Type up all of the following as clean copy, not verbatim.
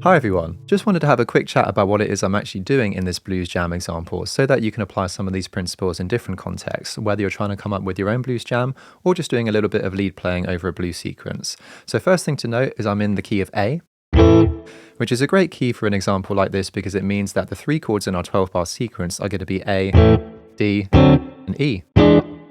Hi everyone, just wanted to have a quick chat about what it is I'm actually doing in this blues jam example so that you can apply some of these principles in different contexts, whether you're trying to come up with your own blues jam or just doing a little bit of lead playing over a blues sequence. So first thing to note is I'm in the key of A, which is a great key for an example like this because it means that the three chords in our 12-bar sequence are going to be A, D, and E.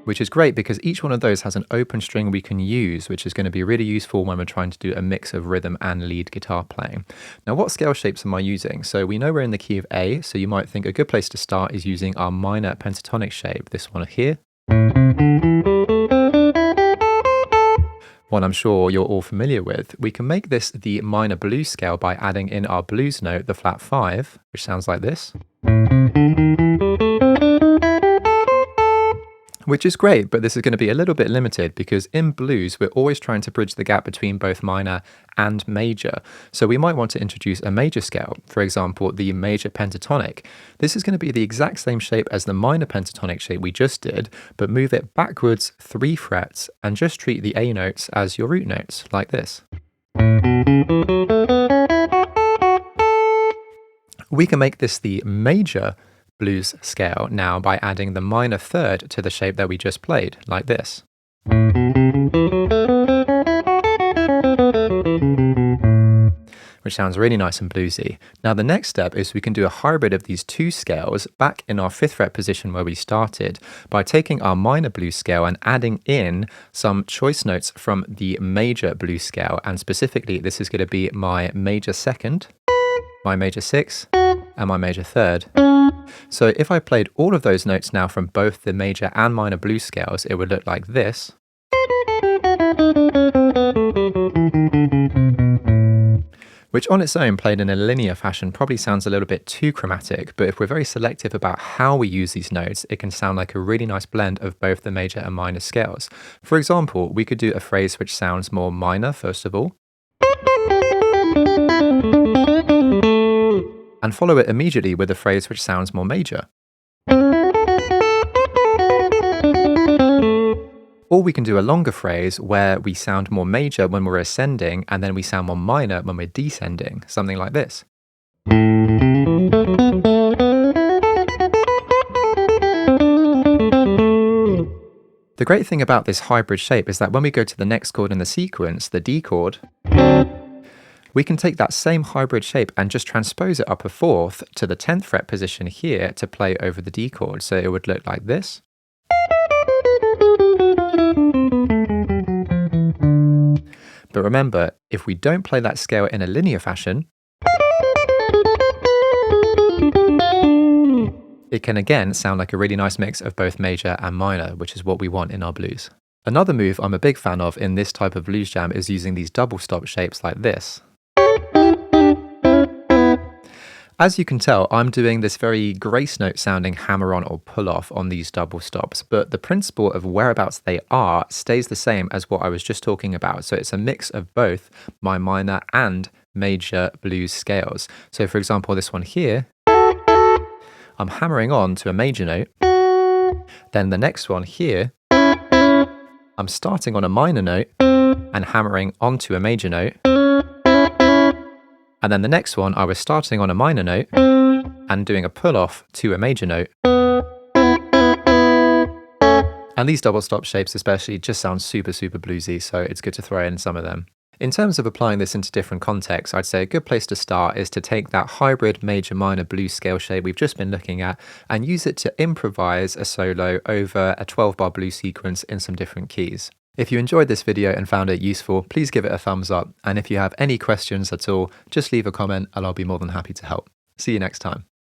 Which is great because each one of those has an open string we can use, which is going to be really useful when we're trying to do a mix of rhythm and lead guitar playing. Now, what scale shapes am I using? So we know we're in the key of A, so you might think a good place to start is using our minor pentatonic shape, this one here. One I'm sure you're all familiar with. We can make this the minor blues scale by adding in our blues note, the flat 5, which sounds like this. Which is great, but this is going to be a little bit limited because in blues, we're always trying to bridge the gap between both minor and major. So we might want to introduce a major scale, for example, the major pentatonic. This is going to be the exact same shape as the minor pentatonic shape we just did, but move it backwards 3 frets and just treat the A notes as your root notes, like this. We can make this the major blues scale now by adding the minor third to the shape that we just played, like this. Which sounds really nice and bluesy. Now the next step is we can do a hybrid of these two scales back in our 5th fret position where we started by taking our minor blues scale and adding in some choice notes from the major blues scale, and specifically this is going to be my major 2nd, my major 6th, and my major 3rd. So if I played all of those notes now from both the major and minor blues scales, it would look like this. Which on its own, played in a linear fashion, probably sounds a little bit too chromatic, but if we're very selective about how we use these notes, it can sound like a really nice blend of both the major and minor scales. For example, we could do a phrase which sounds more minor, first of all, and follow it immediately with a phrase which sounds more major. Or we can do a longer phrase where we sound more major when we're ascending and then we sound more minor when we're descending, something like this. The great thing about this hybrid shape is that when we go to the next chord in the sequence, the D chord, we can take that same hybrid shape and just transpose it up a 4th to the 10th fret position here to play over the D chord. So it would look like this. But remember, if we don't play that scale in a linear fashion, it can again sound like a really nice mix of both major and minor, which is what we want in our blues. Another move I'm a big fan of in this type of blues jam is using these double stop shapes like this. As you can tell, I'm doing this very grace note sounding hammer on or pull off on these double stops, but the principle of whereabouts they are stays the same as what I was just talking about. So it's a mix of both my minor and major blues scales. So for example, this one here, I'm hammering on to a major note. Then the next one here, I'm starting on a minor note and hammering onto a major note. And then the next one, I was starting on a minor note and doing a pull-off to a major note. And these double stop shapes especially just sound super, super bluesy, so it's good to throw in some of them. In terms of applying this into different contexts, I'd say a good place to start is to take that hybrid major-minor blues scale shape we've just been looking at and use it to improvise a solo over a 12-bar blues sequence in some different keys. If you enjoyed this video and found it useful, please give it a thumbs up, and if you have any questions at all, just leave a comment and I'll be more than happy to help. See you next time.